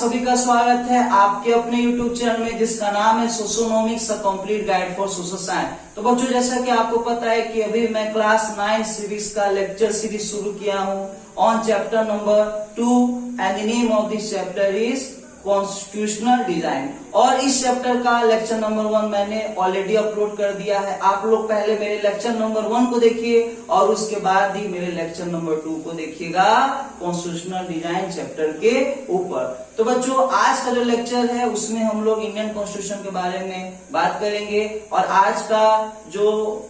सभी का स्वागत है आपके अपने YouTube चैनल में जिसका नाम है socionomics a complete guide for social science. तो बच्चों, जैसा कि आपको पता है कि अभी मैं क्लास 9 सीरीज का लेक्चर सीरीज शुरू किया हूं on chapter number 2 and the name of this chapter is constitutional design. और इस चैप्टर का लेक्चर नंबर 1 मैंने ऑलरेडी अपलोड कर दिया है। आप लोग पहले मेरे लेक्चर नंबर 1 को देखिए और उसके बाद ही मेरे लेक्चर नंबर 2 को देखिएगा कॉन्स्टिट्यूशनल डिजाइन चैप्टर के ऊपर। तो बच्चों, आज का जो लेक्चर है उसमें हम लोग इंडियन कॉन्स्टिट्यूशन के बारे में बात करेंगे और आज का जो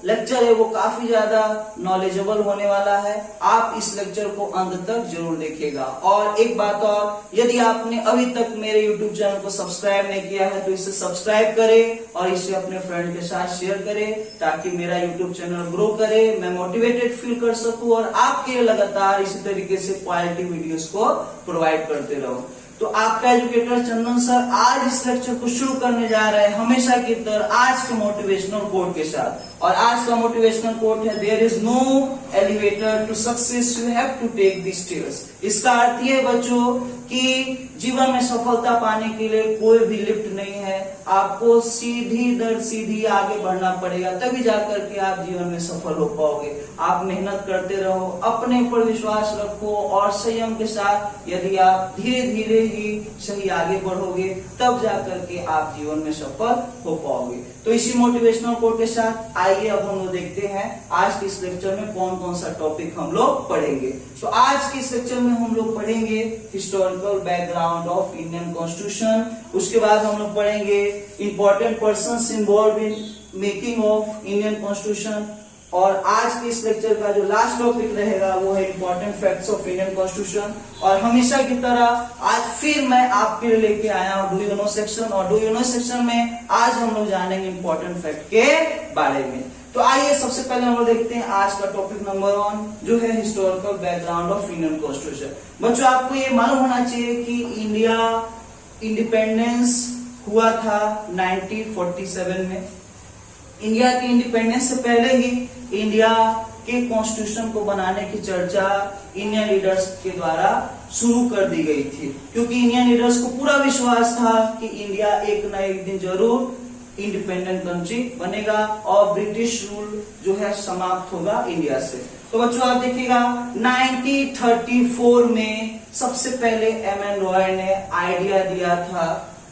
लेक्चर है वो काफी ज्यादा नॉलेजेबल होने वाला है। आप इस लेक्चर को अंत तक जरूर देखिएगा। और एक बात और, यदि आपने अभी तक मेरे YouTube चैनल को सब्सक्राइब नहीं किया है तो इसे सब्सक्राइब करें और इसे अपने फ्रेंड के साथ शेयर करें ताकि मेरा YouTube चैनल ग्रो करे, मैं मोटिवेटेड फील कर सकूं और आपके लगातार इसी तरीके से क्वालिटी वीडियोस को प्रोवाइड करते रहूं। तो आपका एजुकेटर चंदन सर आज इस लेक्चर को शुरू करने जा रहे हैं हमेशा की तरह आज के मोटिवेशनल कोट के साथ। और आज का मोटिवेशनल कोट है, there is no elevator to success, you have to take the stairs. इसका अर्थ ये बच्चों कि जीवन में सफलता पाने के लिए कोई भी लिफ्ट नहीं है, आपको सीधी दर सीधी आगे बढ़ना पड़ेगा, तभी जाकर के आप जीवन में सफल हो पाओगे। आप मेहनत करते रहो, अपने ऊपर विश्वास रखो और संयम के साथ यदि आप धीरे धीरे ही सही आगे बढ़ोगे तब जाकर के आप जीवन में सफल हो पाओगे। तो इसी मोटिवेशनल कोट के साथ आइए अब हम लोग देखते हैं आज के इस लेक्चर में कौन कौन सा टॉपिक हम लोग पढ़ेंगे। तो आज के इस लेक्चर में हम लोग पढ़ेंगे historical background of Indian constitution. उसके बाद हम लोग पढ़ेंगे important persons involve in making of Indian constitution. और आज के इस लेक्चर का जो लास्ट टॉपिक रहेगा वो है important facts of Indian constitution. और हमेशा की तरह आज फिर मैं आपके लिए लेके आया हूँ डू यू नो सेक्शन। और डू यू नो सेक्शन में आज हम लोग जानेंगे इंपॉर्टेंट फैक्ट के बारे में। तो आइए सबसे पहले हम लोग देखते हैं आज का टॉपिक नंबर 1 जो है historical background of Indian constitution. बच्चों, आपको ये मालूम होना चाहिए कि इंडिया इंडिपेंडेंस हुआ था 1947 में। इंडिया के इंडिपेंडेंस से पहले ही इंडिया के कॉन्स्टिट्यूशन को बनाने की चर्चा इंडियन लीडर्स के द्वारा शुरू कर दी गई थी, क्योंकि इंडियन लीडर्स को पूरा विश्वास था कि इंडिया एक न एक दिन जरूर इंडिपेंडेंट कंट्री बनेगा और ब्रिटिश रूल जो है समाप्त होगा इंडिया से। तो बच्चों आप देखिएगा 1934 में सबसे पहले एम.एन. रॉय ने आइडिया दिया था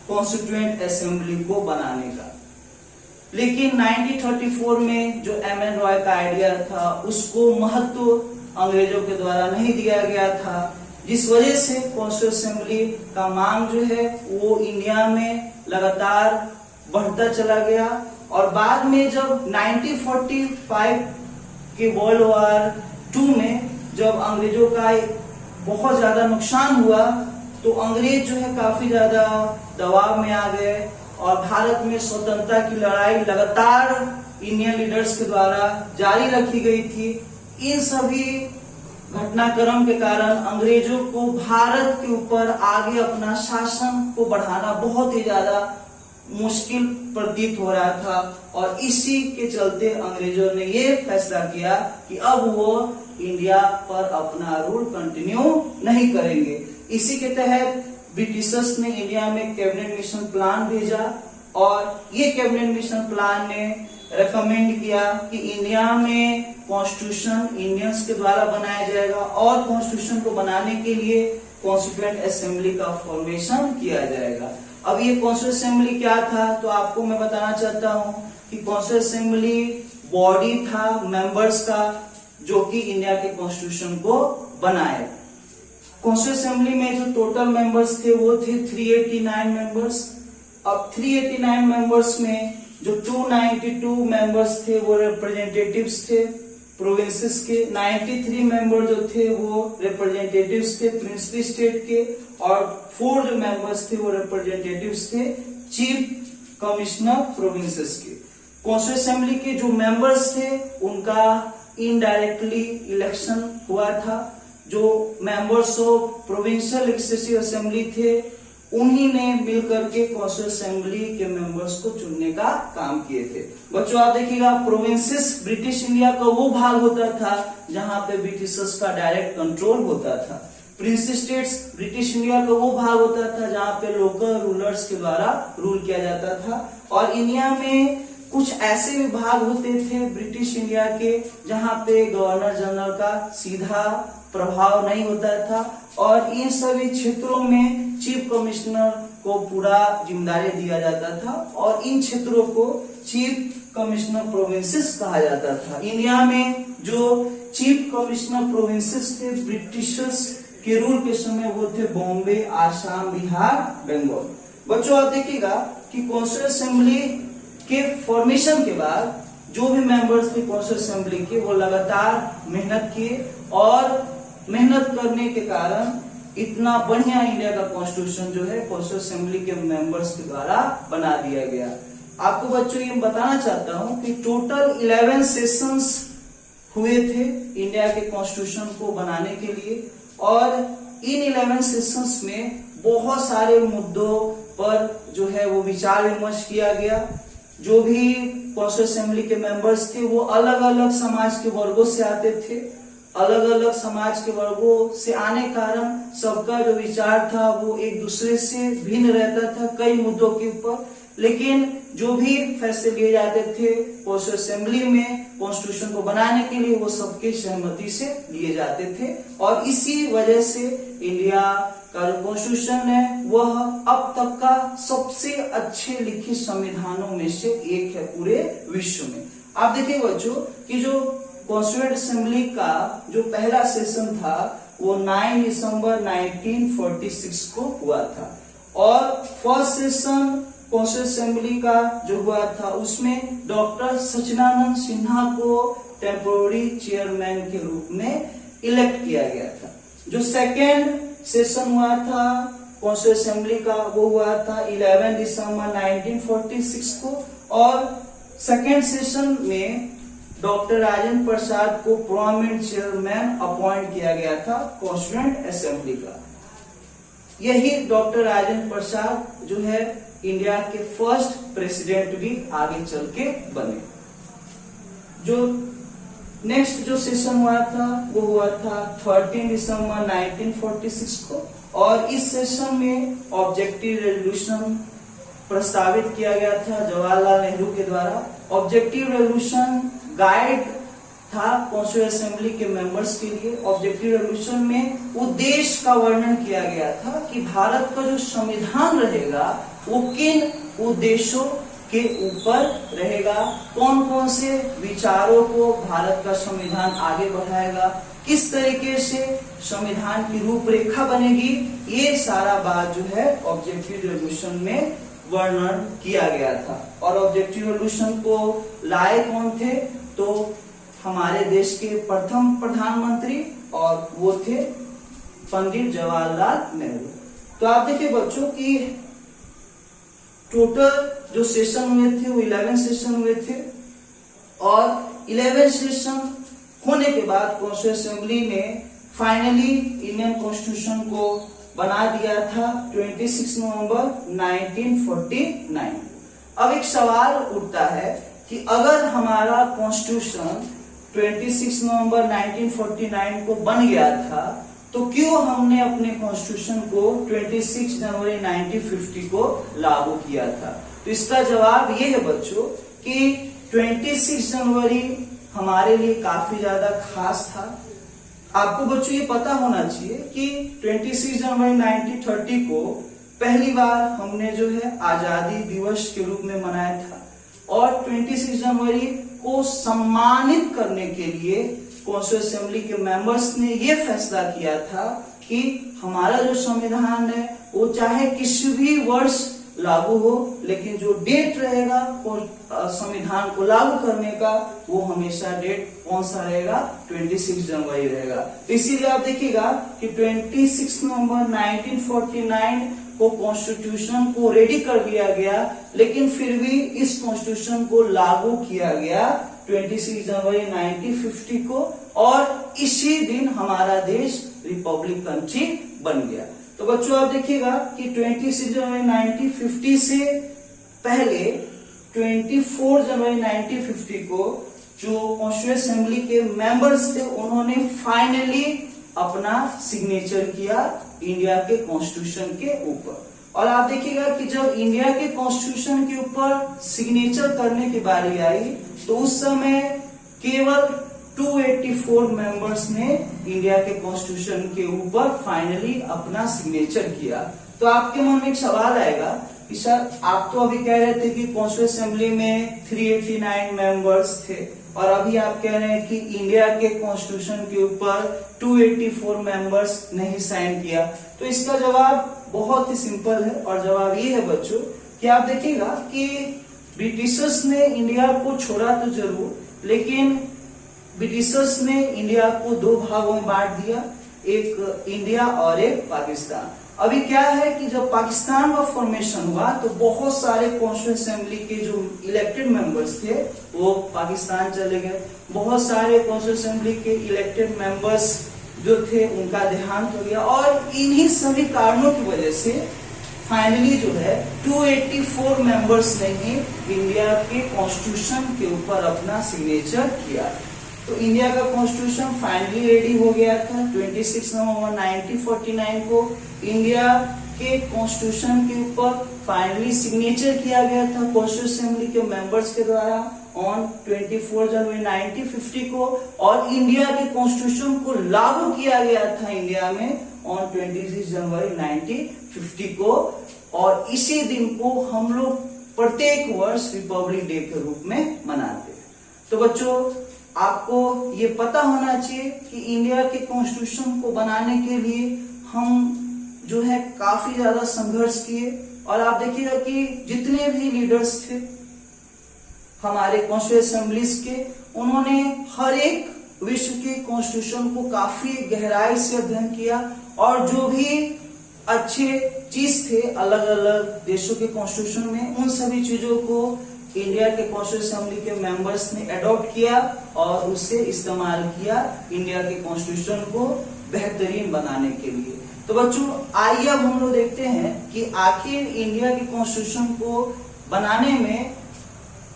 कॉन्स्टिट्यूएंट असेंबली को बनाने का। लेकिन 1934 में जो एम.एन. रॉय का आइडिया था उसको महत्व अंग्रेजों के द्वारा नहीं दिया गया था, जिस वजह से कॉन्स्टिट्यूएंट असेंबली का मांग जो है वो इंडिया में लगातार बढ़ता चला गया। और बाद में जब 1945 के वर्ल्ड वॉर 2 में जब अंग्रेजों का बहुत ज्यादा नुकसान हुआ तो अंग्रेज जो है काफी ज्यादा दबाव में आ गए और भारत में स्वतंत्रता की लड़ाई लगातार इंडियन लीडर्स के द्वारा जारी रखी गई थी। इन सभी घटनाक्रम के कारण अंग्रेजों को भारत के ऊपर आगे अपना शासन को बढ़ाना बहुत ही ज्यादा मुश्किल प्रतीत हो रहा था और इसी के चलते अंग्रेजों ने ये फैसला किया कि अब वो इंडिया पर अपना रूल कंटिन्यू नहीं करेंगे। इसी के तहत ब्रिटिशर्स ने इंडिया में कैबिनेट मिशन प्लान भेजा और ये कैबिनेट मिशन प्लान ने रेकमेंड किया कि इंडिया में कॉन्स्टिट्यूशन इंडियंस के द्वारा बनाया जाएगा और कॉन्स्टिट्यूशन को बनाने के लिए कॉन्स्टिट्यूएंट असेंबली का फॉर्मेशन किया जाएगा। अब ये कॉन्स्टिट्यूएंट असेंबली क्या था तो आपको मैं बताना चाहता हूँ कि कॉन्स्टिट्यूएंट असेंबली बॉडी था मेंबर्स का जो कि इंडिया के कॉन्स्टिट्यूशन को बनाए। कॉन्स्टिट्यूएंट असेंबली में जो टोटल मेंबर्स थे वो थे 389 मेंबर्स। अब 389 मेंबर्स में जो 292 मेंबर्स थे वो रिप्रेजेंटेटिव्स थे प्रोविंसेस के, 93 मेंबर जो थे वो रिप्रेजेंटेटिव्स थे प्रिंसिपल स्टेट के और 4 जो मेंबर्स थे वो रिप्रेजेंटेटिव्स थे चीफ कमिश्नर प्रोविंसेस के। कॉन्स्टिट्यूएंट असेंबली के जो मेंबर्स थे उनका इनडायरेक्टली इलेक्शन हुआ था। जो members of provincial legislative assembly थे उन्हीं ने मिलकर के कॉन्स्टिट्यूएंट असेंबली के मेंबर्स को चुनने का काम किए थे। बच्चों आप देखिएगा प्रोविंसेस ब्रिटिश इंडिया का वो भाग होता था जहां पे ब्रिटिशर्स का डायरेक्ट कंट्रोल होता था। प्रिंस स्टेट्स ब्रिटिश इंडिया का वो भाग होता था जहाँ पे लोकल रूलर्स के द्वारा रूल किया जाता था, और इंडिया में कुछ ऐसे विभाग होते थे ब्रिटिश इंडिया के जहाँ पे गवर्नर जनरल का सीधा प्रभाव नहीं होता था, और इन सभी क्षेत्रों में चीफ कमिश्नर को पूरा जिम्मेदारी दिया जाता था, और इन क्षेत्रों को चीफ कमिश्नर प्रोविंसेस कहा जाता था। इंडिया में जो चीफ कमिश्नर प्रोविंसेस थे ब्रिटिशर्स के रूल के समय वो थे बॉम्बे, आसाम, बिहार, बंगाल। बच्चों आप देखिएगा कि कॉन्स्टिट्यूएंट असेंबली के फॉर्मेशन के बाद जो भी मेंबर्स थे कॉन्स्टिट्यूएंट असेंबली के वो लगातार मेहनत किए, और मेहनत करने के कारण इतना बढ़िया इंडिया का कॉन्स्टिट्यूशन जो है कॉन्स्टिट्यूएंट असेंबली के मेंबर्स के द्वारा बना दिया गया। आपको बच्चों ये बताना चाहता हूं कि टोटल 11 सेशंस हुए थे इंडिया के कॉन्स्टिट्यूशन को बनाने के लिए, और इन 11 सेशंस में बहुत सारे मुद्दों पर जो है वो विचार विमर्श किया गया। जो भी कॉन्स्टिट्यूएंट असेंबली के मेंबर्स थे वो अलग अलग समाज के वर्गों से आते थे, अलग अलग समाज के वर्गों से आने कारण सबका जो विचार था वो एक दूसरे से भिन्न रहता था कई मुद्दों के ऊपर, लेकिन जो भी फैसले लिए जाते थे कॉन्स्टिट्यूएंट असेंबली में कॉन्स्टिट्यूशन को बनाने के लिए वो सबके सहमति से लिए जाते थे, और इसी वजह से इंडिया का जो कॉन्स्टिट्यूशन है वह अब तक का सबसे अच्छे लिखित संविधानों में से एक है पूरे विश्व में। आप देखिए बच्चों कि जो कॉन्स्टिट्यूएंट असेंबली का जो पहला सेशन था वो 9 दिसंबर 1946 को हुआ था, और फर्स्ट सेशन कॉन्स्टिट्यूएंट असेंबली का जो हुआ था उसमें डॉक्टर सचिदानंद सिन्हा को टेम्पोररी चेयरमैन के रूप में इलेक्ट किया गया था। जो सेकेंड सेशन हुआ था कॉन्स्टिट्यूएंट असेंबली का वो हुआ था 11 दिसंबर 1946 को, और सेकेंड सेशन में डॉक्टर राजेंद्र प्रसाद को परमानेंट चेयरमैन अपॉइंट किया गया था कॉन्स्टिट्यूएंट असेंबली का। यही डॉक्टर राजेंद्र प्रसाद जो है इंडिया के फर्स्ट प्रेसिडेंट भी आगे चल के बने। जो नेक्स्ट जो सेशन हुआ था वो हुआ था 13 दिसंबर 1946 को, और इस सेशन में ऑब्जेक्टिव रेजोल्यूशन प्रस्तावित किया गया था जवाहरलाल नेहरू के द्वारा। ऑब्जेक्टिव रेजोल्यूशन गाइड था कॉन्स्टिट्यूएंट असेंबली के मेंबर्स के लिए। ऑब्जेक्टिव रेजोल्यूशन में उद्देश्य का वर्णन किया गया था कि भारत का जो संविधान रहेगा वो किन उद्देश्यों के ऊपर रहेगा, कौन कौन से विचारों को भारत का संविधान आगे बढ़ाएगा, किस तरीके से संविधान की रूपरेखा बनेगी, ये सारा बात जो है ऑब्जेक्टिव रेजोल्यूशन में वर्णन किया गया था। और ऑब्जेक्टिव रेजोल्यूशन को लाए कौन थे, तो हमारे देश के प्रथम प्रधानमंत्री, और वो थे पंडित जवाहरलाल नेहरू। तो आप देखिए बच्चों की टोटल जो सेशन हुए थे वो 11 सेशन हुए थे, और 11 सेशन होने के बाद कॉन्स्टिट्यूएंट असेंबली ने फाइनली इंडियन कॉन्स्टिट्यूशन को बना दिया था 26 नवंबर 1949। अब एक सवाल उठता है कि अगर हमारा कॉन्स्टिट्यूशन 26 नवंबर 1949 को बन गया था तो क्यों हमने अपने कॉन्स्टिट्यूशन को 26 जनवरी 1950 को लागू किया था। तो इसका जवाब ये है बच्चों कि 26 जनवरी हमारे लिए काफी ज्यादा खास था। आपको बच्चों ये पता होना चाहिए कि 26 जनवरी 1930 को पहली बार हमने जो है आजादी दिवस के रूप में मनाया था, और 26 जनवरी को सम्मानित करने के लिए कॉन्स्टिट्यूएंट असेंबली के मेंबर्स ने ये फैसला किया था कि हमारा जो संविधान है वो चाहे किसी भी वर्ष लागू हो, लेकिन जो डेट रहेगा संविधान को लागू करने का वो हमेशा डेट कौन सा रहेगा, 26 जनवरी रहेगा। तो इसीलिए आप देखिएगा कि 26 नवंबर 1949 को कॉन्स्टिट्यूशन को रेडी कर दिया गया, लेकिन फिर भी इस कॉन्स्टिट्यूशन को लागू किया गया 26 जनवरी 1950 को, और इसी दिन हमारा देश रिपब्लिक कंट्री बन गया। तो बच्चों आप देखिएगा कि 26 जनवरी 1950 से पहले 24 जनवरी 1950 को जो कॉन्स्टिट्यूएंट असेंबली के मेंबर्स थे उन्होंने फाइनली अपना सिग्नेचर किया इंडिया के कॉन्स्टिट्यूशन के ऊपर। और आप देखिएगा कि जब इंडिया के कॉन्स्टिट्यूशन के ऊपर सिग्नेचर करने की बारी आई तो उस समय केवल 284 मेंबर्स ने इंडिया के कॉन्स्टिट्यूशन के ऊपर फाइनली अपना सिग्नेचर किया। तो आपके मन में एक सवाल आएगा कि सर आप तो अभी कह रहे थे कि कॉन्स्टिट्यूशन असेंबली में 389 मेंबर्स थे और अभी आप कह रहे हैं कि इंडिया के कॉन्स्टिट्यूशन के ऊपर 284 मेंबर्स नहीं साइन किया। तो इसका जवाब बहुत ही सिंपल है और जवाब ये है बच्चों कि आप देखिएगा कि ब्रिटिशर्स ने इंडिया को छोड़ा तो जरूर, लेकिन ब्रिटिशर्स ने इंडिया को दो भागों में बांट दिया, एक इंडिया और एक पाकिस्तान। अभी क्या है कि जब पाकिस्तान का फॉर्मेशन हुआ तो बहुत सारे कॉन्स्टिट्यूशन असेंबली के जो इलेक्टेड मेंबर्स थे वो पाकिस्तान चले गए। बहुत सारे कॉन्स्टिट्यूशन असेंबली के इलेक्टेड मेंबर्स जो थे उनका देहांत हो गया और इन्हीं सभी कारणों की वजह से फाइनली जो है 284 मेंबर्स ने ही इंडिया के कॉन्स्टिट्यूशन के ऊपर अपना सिग्नेचर किया। तो इंडिया का कॉन्स्टिट्यूशन फाइनली रेडी हो गया था। 26 नवंबर 1949 को इंडिया के कॉन्स्टिट्यूशन के ऊपर फाइनली सिग्नेचर किया गया था कॉन्स्टिट्यूशन असेंबली के मेंबर्स के द्वारा ऑन 24 जनवरी 1950 को, और इंडिया के कॉन्स्टिट्यूशन को लागू किया गया था इंडिया में ऑन 26 जनवरी 1950 को। और इसी दिन को हम लोग प्रत्येक वर्ष रिपब्लिक डे के रूप में मनाते हैं। तो बच्चों आपको ये पता होना चाहिए कि इंडिया के कॉन्स्टिट्यूशन को बनाने के लिए हम जो है काफी ज्यादा संघर्ष किए। और आप देखिएगा कि जितने भी लीडर्स थे हमारे कॉन्स्टिट्यूशन असेंबलीज के, उन्होंने हर एक विश्व के कॉन्स्टिट्यूशन को काफी गहराई से अध्ययन किया और जो भी अच्छे चीज थे अलग अलग देशों के कॉन्स्टिट्यूशन में, उन सभी चीजों को इंडिया के कॉन्स्टिट्यूशन असेंबली के मेंबर्स ने अडॉप्ट किया और उसे इस्तेमाल किया इंडिया के कॉन्स्टिट्यूशन को बेहतरीन बनाने के लिए। तो बच्चों आइए अब हम लोग देखते हैं कि आखिर इंडिया के कॉन्स्टिट्यूशन को बनाने में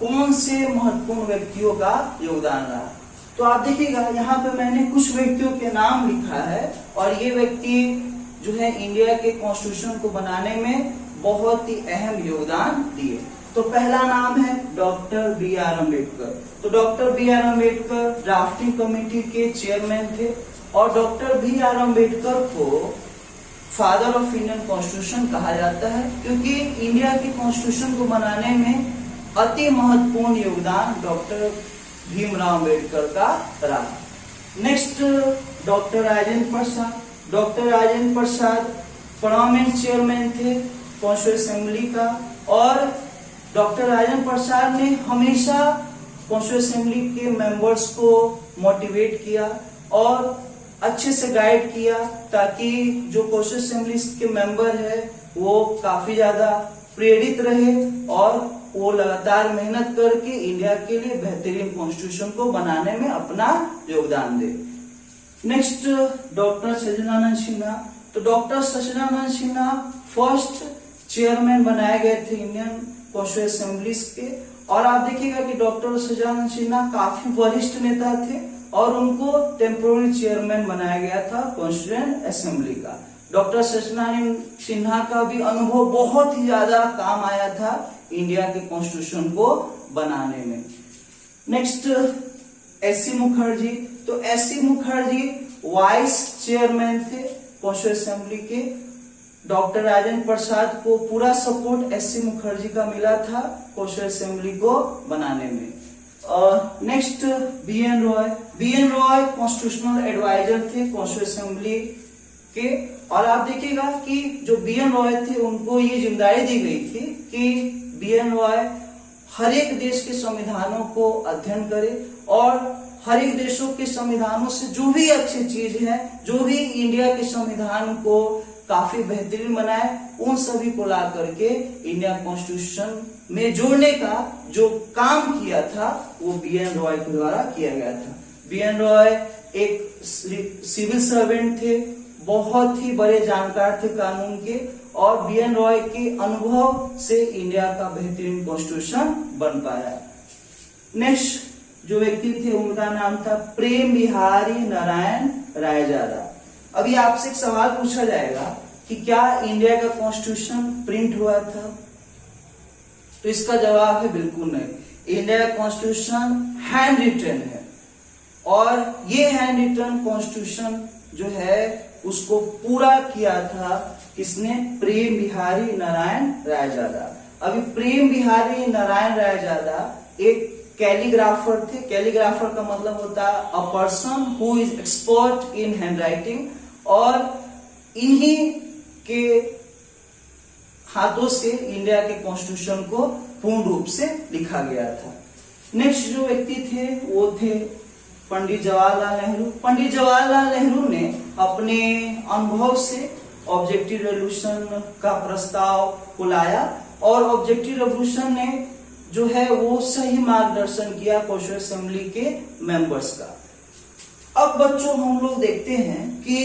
कौन से महत्वपूर्ण व्यक्तियों का योगदान रहा। तो आप देखिएगा यहाँ पे मैंने कुछ व्यक्तियों के नाम लिखा है और ये व्यक्ति जो है इंडिया के कॉन्स्टिट्यूशन को बनाने में बहुत ही अहम योगदान दिए। तो पहला नाम है डॉक्टर बी आर अम्बेडकर। तो doctor B R Ambedkar drafting committee के चेयरमैन थे और डॉक्टर बी आर अम्बेडकर को फादर ऑफ इंडियन कॉन्स्टिट्यूशन कहा जाता है क्योंकि इंडिया के कॉन्स्टिट्यूशन को बनाने में अति महत्वपूर्ण योगदान डॉक्टर भीमराव अम्बेडकर का रहा। नेक्स्ट डॉक्टर राजेंद्र प्रसाद। डॉक्टर राजेंद्र प्रसाद परमानेंट चेयरमैन थे कॉन्स्टिट्यूशन असेंबली का और डॉक्टर राजेंद्र प्रसाद ने हमेशा कॉन्स्टिट्यूशन असेंबली के मेंबर्स को मोटिवेट किया और अच्छे से गाइड किया ताकि जो कॉन्स्टिट्यूशन असेंबली के मेंबर है वो काफी ज्यादा प्रेरित रहे और वो लगातार मेहनत करके इंडिया के लिए बेहतरीन कॉन्स्टिट्यूशन को बनाने में अपना योगदान दे। नेक्स्ट डॉक्टर सच्चिदानंद सिन्हा। तो डॉक्टर सच्चिदानंद सिन्हा फर्स्ट चेयरमैन बनाए गए थे इंडियन कॉन्स्टिट्यूशन असेंबलीज के और आप देखिएगा कि डॉक्टर सच्चिदानंद सिन्हा काफी वरिष्ठ नेता थे और उनको टेम्पोररी चेयरमैन बनाया गया था कॉन्स्टिट्यूशन असेंबली का। डॉक्टर सच्चिदानंद सिन्हा का भी अनुभव बहुत ही ज्यादा काम आया था इंडिया के कॉन्स्टिट्यूशन को बनाने में। Next S C Mukherjee. तो S C Mukherjee vice chairman थे कॉन्स्टिट्यूशन असेंबली के। डॉक्टर राजेंद्र प्रसाद को पूरा सपोर्ट एस सी मुखर्जी का मिला था कॉन्स्टिट्यूशन असेंबली को बनाने में। Next B N Roy. B N Roy constitutional adviser थे कॉन्स्टिट्यूशन असेंबली के और आप देखिएगा कि जो बी एन रॉय थे उनको ये जिम्मेदारी दी गई थी कि बी एन रॉय हर एक देश के संविधानों को अध्ययन करे और हर एक देशों के संविधानों से जो भी अच्छी चीज है, जो भी इंडिया के संविधान को काफी बेहतरीन बनाए, उन सभी को ला करके इंडिया कॉन्स्टिट्यूशन में जोड़ने का जो काम किया था वो बी एन रॉय के द्वारा किया गया था। बी एन रॉय एक सिविल सर्वेंट थे, बहुत ही बड़े जानकार थे कानून के और बी एन रॉय के अनुभव से इंडिया का बेहतरीन कॉन्स्टिट्यूशन बन पाया। नेक्स्ट जो व्यक्ति थे उनका नाम था प्रेम बिहारी नारायण रायजादा। अभी आपसे एक सवाल पूछा जाएगा कि क्या इंडिया का कॉन्स्टिट्यूशन प्रिंट हुआ था, तो इसका जवाब है बिल्कुल नहीं। इंडिया का कॉन्स्टिट्यूशन हैंड रिटन है, और ये हैंड रिटन कॉन्स्टिट्यूशन जो है उसको पूरा किया था किसने? प्रेम बिहारी नारायण रायजादा। अभी प्रेम बिहारी नारायण रायजादा एक कैलीग्राफर थे। कैलीग्राफर का मतलब होता है a person who is expert in hand writing, और इन्हीं के हाथों से इंडिया के कॉन्स्टिट्यूशन को पूर्ण रूप से लिखा गया था। नेक्स्ट जो व्यक्ति थे वो थे पंडित जवाहरलाल नेहरू। पंडित जवाहरलाल नेहरू ने अपने अनुभव से ऑब्जेक्टिव रेवोल्यूशन का प्रस्ताव को लाया, और ऑब्जेक्टिव रेवोल्यूशन ने जो है वो सही मार्गदर्शन किया कॉन्स्टिट्यूएंट असेंबली के मेंबर्स का। अब बच्चों हम लोग देखते हैं कि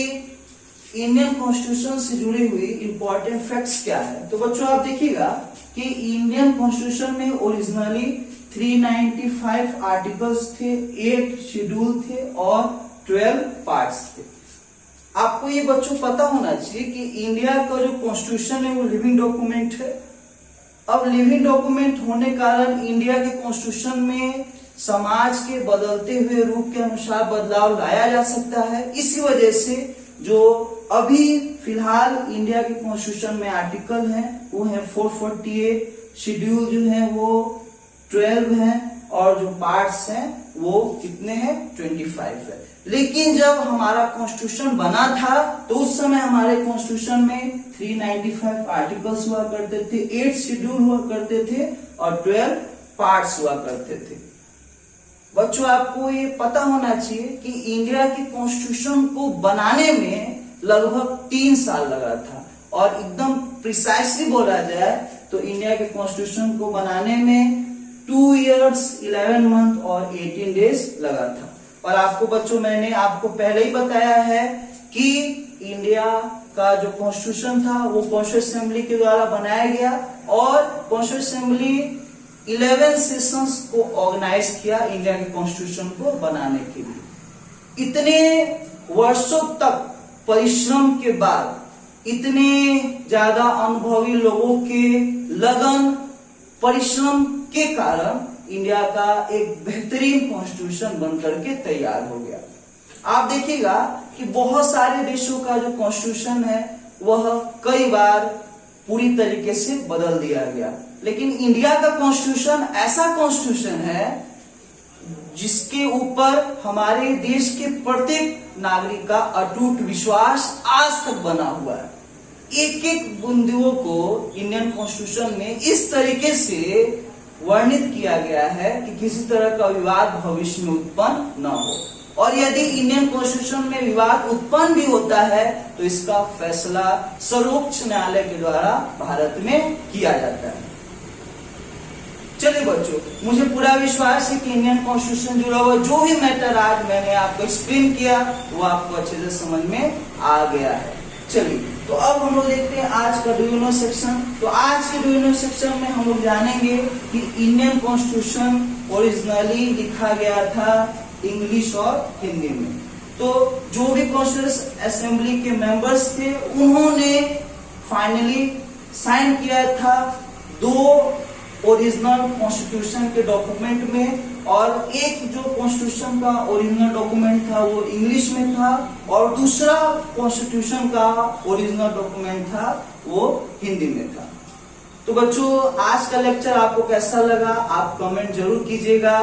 इंडियन कॉन्स्टिट्यूशन से जुड़ी हुई इंपॉर्टेंट फैक्ट्स क्या है। तो बच्चों आप देखिएगा कि इंडियन कॉन्स्टिट्यूशन में ओरिजिनली 395 आर्टिकल्स थे, 8 शेड्यूल थे और 12 पार्ट्स थे। आपको ये बच्चों पता होना चाहिए कि इंडिया का जो कॉन्स्टिट्यूशन है वो लिविंग डॉक्यूमेंट है। अब लिविंग डॉक्यूमेंट होने कारण इंडिया के कॉन्स्टिट्यूशन में समाज के बदलते हुए रूप के अनुसार बदलाव लाया जा सकता है। इसी वजह से जो अभी फिलहाल इंडिया के कॉन्स्टिट्यूशन में आर्टिकल हैं वो है 448, शेड्यूल जो है वो 12 है, और जो पार्ट्स हैं वो कितने हैं? 25 है। लेकिन जब हमारा कॉन्स्टिट्यूशन बना था तो उस समय हमारे कॉन्स्टिट्यूशन में 395 आर्टिकल्स हुआ करते थे, 8 शेड्यूल हुआ करते थे और 12 पार्ट्स हुआ करते थे। बच्चों आपको ये पता होना चाहिए कि इंडिया के कॉन्स्टिट्यूशन को बनाने में लगभग 3 साल लगा था, और एकदम प्रिसाइसली बोला जाए तो इंडिया के कॉन्स्टिट्यूशन को बनाने में 2 years 11 month और 18 days लगा था। और आपको बच्चों मैंने आपको पहले ही बताया है कि इंडिया का जो कॉन्स्टिट्यूशन था वो कॉन्स्टिट्यूएंट असेंबली के द्वारा बनाया गया, और कॉन्स्टिट्यूएंट असेंबली 11 सेशंस को ऑर्गेनाइज किया इंडिया के कॉन्स्टिट्यूशन को बनाने के लिए। इतने वर्षों तक परिश्रम के बाद, इतने ज्यादा अनुभवी लोगों के लगन परिश्रम के कारण इंडिया का एक बेहतरीन कॉन्स्टिट्यूशन बनकर के तैयार हो गया। आप देखिएगा कि बहुत सारे देशों का जो कॉन्स्टिट्यूशन है वह कई बार पूरी तरीके से बदल दिया गया, लेकिन इंडिया का कॉन्स्टिट्यूशन ऐसा कॉन्स्टिट्यूशन है जिसके ऊपर हमारे देश के प्रत्येक नागरिक का अटूट विश्वास आज तक बना हुआ है। एक एक बिंदुओं को इंडियन कॉन्स्टिट्यूशन में इस तरीके से वर्णित किया गया है कि किसी तरह का विवाद भविष्य में उत्पन्न न हो, और यदि इंडियन कॉन्स्टिट्यूशन में विवाद उत्पन्न भी होता है तो इसका फैसला सर्वोच्च न्यायालय के द्वारा भारत में किया जाता है। चलिए बच्चों, मुझे पूरा विश्वास है कि इंडियन कॉन्स्टिट्यूशन जुड़ा हुआ जो भी मैटर आज मैंने आपको एक्सप्लेन किया वो आपको अच्छे से समझ में आ गया है। चलिए, तो अब हम लोग देखते हैं आज का डू यू नो सेक्शन। तो आज के डू यू नो सेक्शन में हम लोग जानेंगे कि इंडियन कॉन्स्टिट्यूशन ओरिजिनली लिखा गया था इंग्लिश और हिंदी में। तो जो भी कॉन्स्टिट्यूएंट असेंबली के मेंबर्स थे उन्होंने फाइनली साइन किया था 2 ओरिजिनल कॉन्स्टिट्यूशन के डॉक्यूमेंट में, और एक जो कॉन्स्टिट्यूशन का ओरिजिनल डॉक्यूमेंट था वो इंग्लिश में था, और दूसरा कॉन्स्टिट्यूशन का ओरिजिनल डॉक्यूमेंट था वो हिंदी में था। तो बच्चों आज का लेक्चर आपको कैसा लगा आप कमेंट जरूर कीजिएगा।